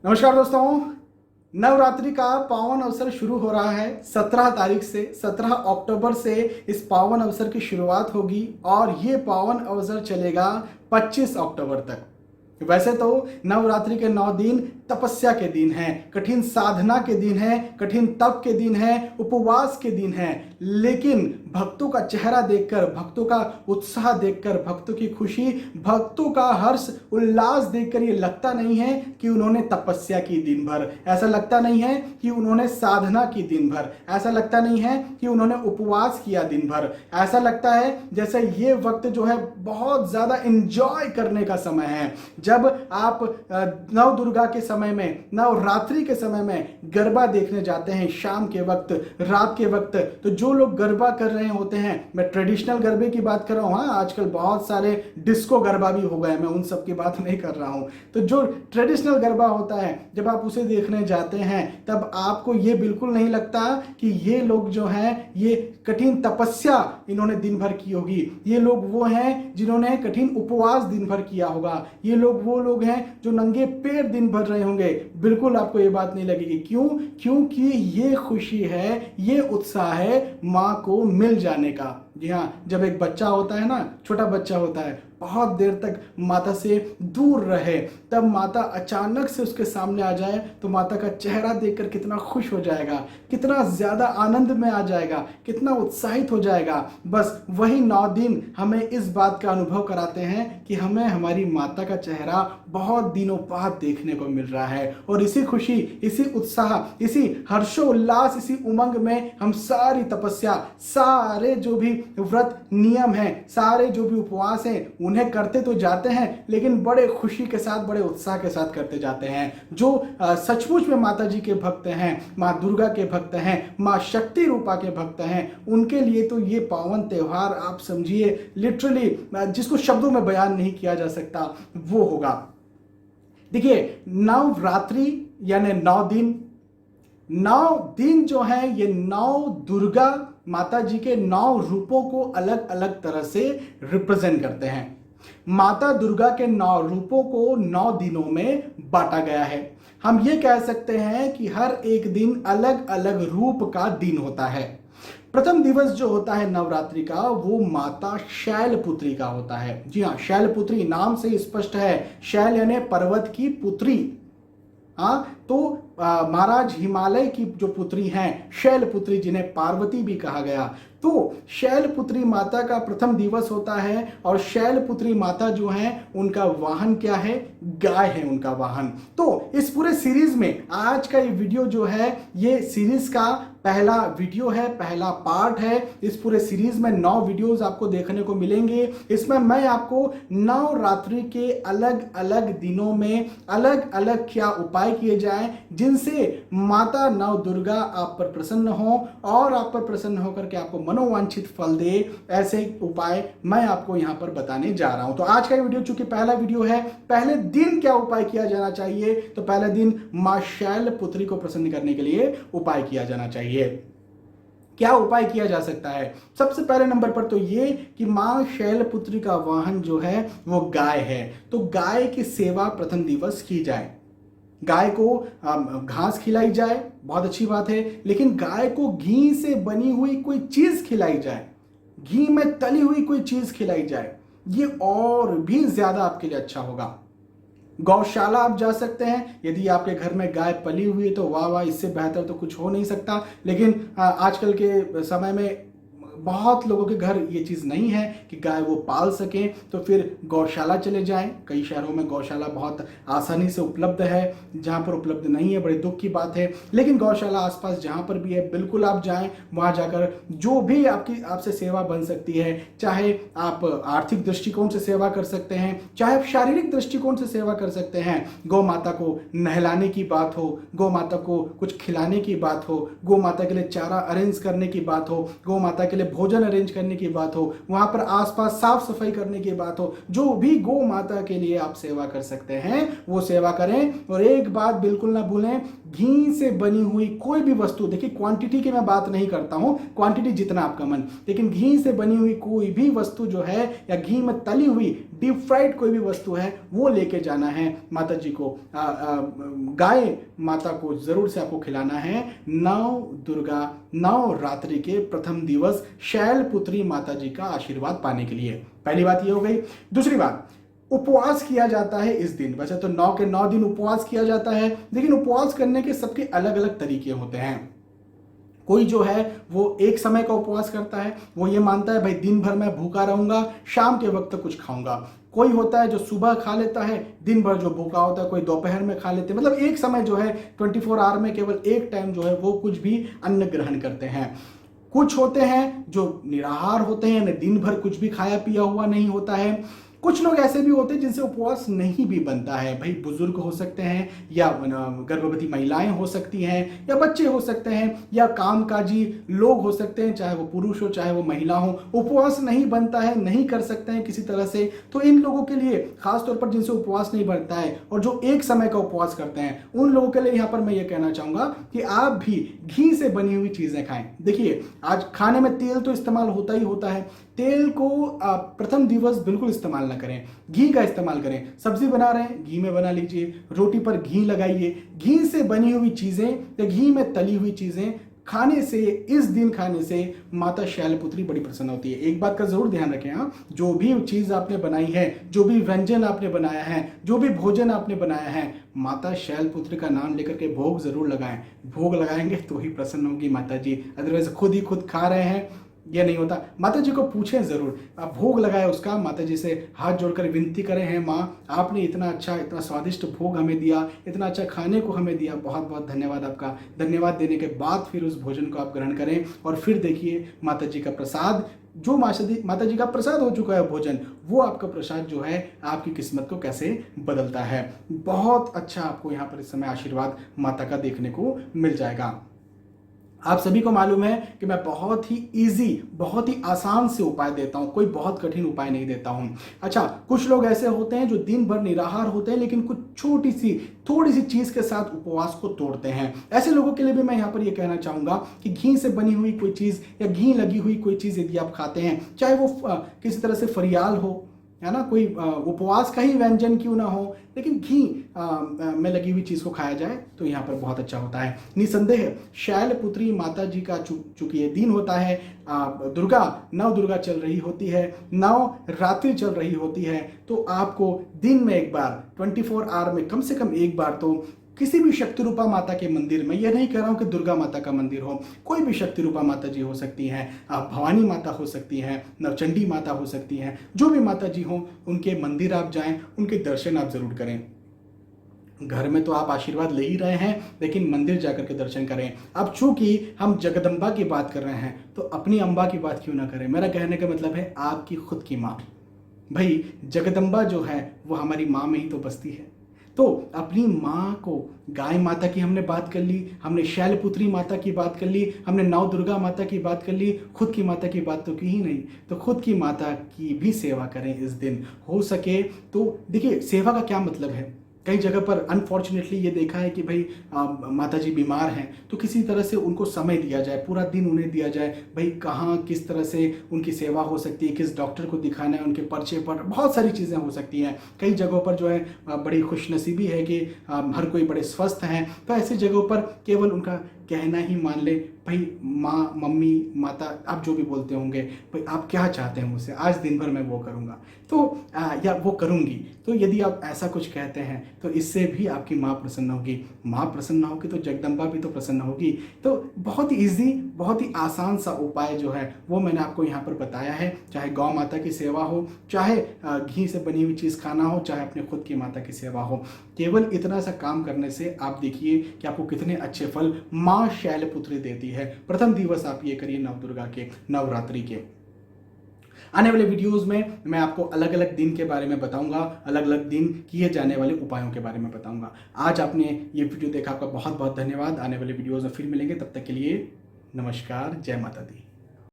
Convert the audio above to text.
नमस्कार दोस्तों। नवरात्रि का पावन अवसर शुरू हो रहा है 17 तारीख से। 17 अक्टूबर से इस पावन अवसर की शुरुआत होगी और ये पावन अवसर चलेगा 25 अक्टूबर तक। वैसे तो नवरात्रि के 9 दिन तपस्या के दिन हैं, कठिन साधना के दिन हैं, कठिन तप के दिन हैं, उपवास के दिन हैं, लेकिन भक्तों का चेहरा देखकर, भक्तों का उत्साह देखकर, भक्तों की खुशी, भक्तों का हर्ष उल्लास देखकर ये लगता नहीं है कि उन्होंने तपस्या की दिन भर, ऐसा लगता नहीं है कि उन्होंने साधना की दिन भर, ऐसा लगता नहीं है कि उन्होंने उपवास किया दिन भर। ऐसा लगता है जैसे ये वक्त जो है बहुत ज्यादा एंजॉय करने का समय है। जब आप नव दुर्गा के समय में, नवरात्रि के समय में गरबा देखने जाते हैं शाम के वक्त, रात के वक्त, तो जो लोग गरबा कर रहे होते हैं, मैं ट्रेडिशनल गरबे की बात कर रहा हूं। हाँ, आजकल बहुत सारे डिस्को गरबा भी हो गए, मैं उन सब की बात नहीं कर रहा हूं। तो जो ट्रेडिशनल गरबा होता है, जब आप उसे देखने जाते हैं तब आपको ये बिल्कुल नहीं लगता कि ये लोग जो हैं ये कठिन तपस्या इन्होंने दिन भर की होगी, ये लोग वो हैं जिन्होंने कठिन उपवास दिन भर किया होगा, ये लोग वो लोग हैं जो नंगे पैर दिन भर रहे होंगे। बिल्कुल आपको ये बात नहीं लगेगी। क्यों? क्योंकि ये खुशी है, ये उत्साह है मां को मिल जाने का। जी हाँ, जब एक बच्चा होता है ना, छोटा बच्चा होता है, बहुत देर तक माता से दूर रहे, तब माता अचानक से उसके सामने आ जाए तो माता का चेहरा देखकर कितना खुश हो जाएगा, कितना ज्यादा आनंद में आ जाएगा, कितना उत्साहित हो जाएगा। बस वही 9 दिन हमें इस बात का अनुभव कराते हैं कि हमें हमारी माता का चेहरा बहुत दिनों बाद देखने को मिल रहा है। और इसी खुशी, इसी उत्साह, इसी हर्षोल्लास, इसी उमंग में हम सारी तपस्या, सारे जो भी व्रत नियम हैं, सारे जो भी उपवास हैं, उन्हें करते तो जाते हैं, लेकिन बड़े खुशी के साथ, बड़े उत्साह के साथ करते जाते हैं। जो सचमुच में माता जी के भक्त हैं, माँ दुर्गा के भक्त हैं, माँ शक्ति रूपा के भक्त हैं, उनके लिए तो ये पावन त्योहार आप समझिए लिटरली जिसको शब्दों में बयान नहीं किया जा सकता वो होगा। देखिए, नवरात्रि यानी 9 दिन जो है ये 9 दुर्गा माता जी के 9 रूपों को अलग अलग तरह से रिप्रेजेंट करते हैं। माता दुर्गा के 9 रूपों को 9 दिनों में बांटा गया है। हम ये कह सकते हैं कि हर एक दिन अलग अलग रूप का दिन होता है। प्रथम दिवस जो होता है नवरात्रि का, वो माता शैलपुत्री का होता है। जी हाँ, शैलपुत्री नाम से स्पष्ट है, शैल यानी पर्वत की पुत्री। हाँ, तो महाराज हिमालय की जो पुत्री हैं, शैलपुत्री, जिन्हें पार्वती भी कहा गया, तो शैलपुत्री माता का प्रथम दिवस होता है। और शैलपुत्री माता जो हैं उनका वाहन क्या है? गाय है उनका वाहन। तो इस पूरे सीरीज में आज का ये वीडियो जो है, ये सीरीज का पहला वीडियो है, पहला पार्ट है। इस पूरे सीरीज में 9 वीडियोस आपको देखने को मिलेंगे। इसमें मैं आपको नवरात्रि के अलग अलग दिनों में अलग अलग क्या उपाय किए जाएं जिनसे माता नव दुर्गा आप पर प्रसन्न हो और आप पर प्रसन्न होकर के आपको मनोवांछित फल दे, ऐसे उपाय मैं आपको यहां पर बताने जा रहा हूं। तो आज का वीडियो चूंकि पहला वीडियो है, पहले दिन क्या उपाय किया जाना चाहिए, तो पहले दिन मां शैलपुत्री को प्रसन्न करने के लिए उपाय किया जाना चाहिए। क्या उपाय किया जा सकता है? सबसे पहले नंबर पर तो ये कि मां शैलपुत्री का वाहन जो है वो गाय है, तो गाय की सेवा प्रथम दिवस की जाए। गाय को घास खिलाई जाए, बहुत अच्छी बात है, लेकिन गाय को घी से बनी हुई कोई चीज खिलाई जाए, घी में तली हुई कोई चीज खिलाई जाए, ये और भी ज्यादा आपके लिए अच्छा होगा। गौशाला आप जा सकते हैं, यदि आपके घर में गाय पली हुई है तो वाह वाह, इससे बेहतर तो कुछ हो नहीं सकता। लेकिन आजकल के समय में बहुत लोगों के घर ये चीज़ नहीं है कि गाय वो पाल सकें, तो फिर गौशाला चले जाएं। कई शहरों में गौशाला बहुत आसानी से उपलब्ध है, जहाँ पर उपलब्ध नहीं है बड़े दुख की बात है, लेकिन गौशाला आसपास जहाँ पर भी है बिल्कुल आप जाएं। वहाँ जाकर जो भी आपसे सेवा बन सकती है, चाहे आप आर्थिक दृष्टिकोण से सेवा कर सकते हैं, चाहे आप शारीरिक दृष्टिकोण से सेवा कर सकते हैं। गौ माता को नहलाने की बात हो, गौ माता को कुछ खिलाने की बात हो, गौ माता के लिए चारा अरेंज करने की बात हो, गौ माता के लिए भोजन अरेंज करने की बात हो, वहां पर आसपास साफ सफाई करने की बात हो, जो भी गौ माता के लिए आप सेवा कर सकते हैं वो सेवा करें। और एक बात बिल्कुल ना भूलें, घी से बनी हुई कोई भी वस्तु, देखिए क्वांटिटी की मैं बात नहीं करता हूं, क्वांटिटी जितना आपका मन, लेकिन घी से बनी हुई कोई भी वस्तु जो है या घी में तली हुई डीप फ्राइड कोई भी वस्तु है वो लेके जाना है माता जी को। गाय माता को जरूर से आपको खिलाना है नवरात्रि के प्रथम दिवस शैलपुत्री माता जी का आशीर्वाद पाने के लिए। पहली बात ये हो गई। दूसरी बात, उपवास किया जाता है इस दिन। वैसे तो 9 के 9 दिन उपवास किया जाता है, लेकिन उपवास करने के सबके अलग अलग तरीके होते हैं। कोई जो है वो एक समय का उपवास करता है, वो ये मानता है भाई दिन भर मैं भूखा रहूंगा, शाम के वक्त कुछ खाऊंगा। कोई होता है जो सुबह खा लेता है, दिन भर जो भूखा होता है, कोई दोपहर में खा लेते हैं, मतलब एक समय जो है 24 आवर में केवल एक टाइम जो है वो कुछ भी अन्न ग्रहण करते हैं। कुछ होते हैं जो निराहार होते हैं, यानी दिन भर कुछ भी खाया पिया हुआ नहीं होता है। कुछ लोग ऐसे भी होते हैं जिनसे उपवास नहीं भी बनता है, भाई बुजुर्ग हो सकते हैं या गर्भवती महिलाएं हो सकती हैं या बच्चे हो सकते हैं या कामकाजी लोग हो सकते हैं, चाहे वो पुरुष हो चाहे वो महिला हो, उपवास नहीं बनता है, नहीं कर सकते हैं किसी तरह से। तो इन लोगों के लिए खासतौर पर जिनसे उपवास नहीं बनता है और जो एक समय का उपवास करते हैं, उन लोगों के लिए यहाँ पर मैं ये कहना चाहूंगा कि आप भी घी से बनी हुई चीजें खाएं। देखिए आज खाने में तेल तो इस्तेमाल होता ही होता है, तेल को प्रथम दिवस बिल्कुल इस्तेमाल ना करें, घी का इस्तेमाल करें। सब्जी बना रहे हैं घी में बना लीजिए, रोटी पर घी लगाइए। घी से बनी हुई चीजें या घी में तली हुई चीजें खाने से, इस दिन खाने से माता शैलपुत्री बड़ी प्रसन्न होती है। एक बात का जरूर ध्यान रखें, हाँ, जो भी चीज आपने बनाई है, जो भी व्यंजन आपने बनाया है, जो भी भोजन आपने बनाया है, माता शैलपुत्री का नाम लेकर के भोग जरूर लगाएं। भोग लगाएंगे तो ही प्रसन्न होगी माता जी, अदरवाइज खुद ही खुद खा रहे हैं यह नहीं होता। माता जी को पूछें जरूर, आप भोग लगाए उसका, माता जी से हाथ जोड़कर विनती करें, हैं माँ आपने इतना अच्छा इतना स्वादिष्ट भोग हमें दिया, इतना अच्छा खाने को हमें दिया, बहुत बहुत धन्यवाद आपका। धन्यवाद देने के बाद फिर उस भोजन को आप ग्रहण करें और फिर देखिए माता जी का प्रसाद, जो माता जी का प्रसाद हो चुका है भोजन, वो आपका प्रसाद जो है आपकी किस्मत को कैसे बदलता है। बहुत अच्छा आपको यहाँ पर इस समय आशीर्वाद माता का देखने को मिल जाएगा। आप सभी को मालूम है कि मैं बहुत ही इजी, बहुत ही आसान से उपाय देता हूं, कोई बहुत कठिन उपाय नहीं देता हूं। अच्छा, कुछ लोग ऐसे होते हैं जो दिन भर निराहार होते हैं लेकिन कुछ छोटी सी थोड़ी सी चीज के साथ उपवास को तोड़ते हैं। ऐसे लोगों के लिए भी मैं यहां पर यह कहना चाहूंगा कि घी से बनी हुई कोई चीज या घी लगी हुई कोई चीज यदि आप खाते हैं, चाहे वो किसी तरह से फरियाल हो, है ना, कोई उपवास का ही व्यंजन क्यों ना हो, लेकिन घी में लगी हुई चीज को खाया जाए तो यहाँ पर बहुत अच्छा होता है। निसंदेह शैलपुत्री माता जी का चूंकि ये दिन होता है, नव दुर्गा चल रही होती है, नवरात्रि चल रही होती है, तो आपको दिन में एक बार 24 आवर में कम से कम एक बार तो किसी भी शक्ति रूपा माता के मंदिर में, यह नहीं कह रहा हूं कि दुर्गा माता का मंदिर हो, कोई भी शक्ति रूपा माता जी हो सकती हैं, आप भवानी माता हो सकती हैं, नवचंडी माता हो सकती हैं, जो भी माता जी हो उनके मंदिर आप जाएं, उनके दर्शन आप जरूर करें। घर में तो आप आशीर्वाद ले ही रहे हैं, लेकिन मंदिर जाकर के दर्शन करें। अब चूंकि हम जगदम्बा की बात कर रहे हैं तो अपनी अम्बा की बात क्यों ना करें। मेरा कहने का मतलब है आपकी खुद की माँ। भाई जगदम्बा जो है वो हमारी माँ में ही तो बसती है, तो अपनी माँ को, गाय माता की हमने बात कर ली, हमने शैलपुत्री माता की बात कर ली, हमने नव दुर्गा माता की बात कर ली, खुद की माता की बात तो की ही नहीं। तो खुद की माता की भी सेवा करें इस दिन, हो सके तो। देखिए सेवा का क्या मतलब है, कई जगह पर अनफॉर्चुनेटली ये देखा है कि भाई माता जी बीमार हैं तो किसी तरह से उनको समय दिया जाए, पूरा दिन उन्हें दिया जाए, भाई कहाँ किस तरह से उनकी सेवा हो सकती है, किस डॉक्टर को दिखाना है, उनके पर्चे पर बहुत सारी चीज़ें हो सकती हैं। कई जगहों पर जो है बड़ी खुशनसीबी है कि हर कोई बड़े स्वस्थ हैं, तो ऐसी जगहों पर केवल उनका कहना ही मान ले, भाई माँ, मम्मी, माता, आप जो भी बोलते होंगे, भाई आप क्या चाहते हैं मुझसे, आज दिन भर मैं वो करूँगा तो या वो करूँगी, तो यदि आप ऐसा कुछ कहते हैं तो इससे भी आपकी माँ प्रसन्न होगी। माँ प्रसन्न होगी तो जगदम्बा भी तो प्रसन्न होगी। तो बहुत ही ईजी, बहुत ही आसान सा उपाय जो है वो मैंने आपको यहाँ पर बताया है। चाहे गौ माता की सेवा हो, चाहे घी से बनी हुई चीज़ खाना हो, चाहे अपने खुद की माता की सेवा हो, केवल इतना सा काम करने से आप देखिए कि आपको कितने अच्छे फल माँ शैलपुत्री देती है। प्रथम दिवस आप ये करिए नवदुर्गा के, नवरात्रि के। आने वाले वीडियोस में मैं आपको अलग अलग दिन के बारे में बताऊंगा, अलग अलग दिन किए जाने वाले उपायों के बारे में बताऊंगा। आज आपने ये वीडियो देखा, आपका बहुत बहुत धन्यवाद। आने वाले वीडियोस में फिर मिलेंगे, तब तक के लिए नमस्कार, जय माता दी।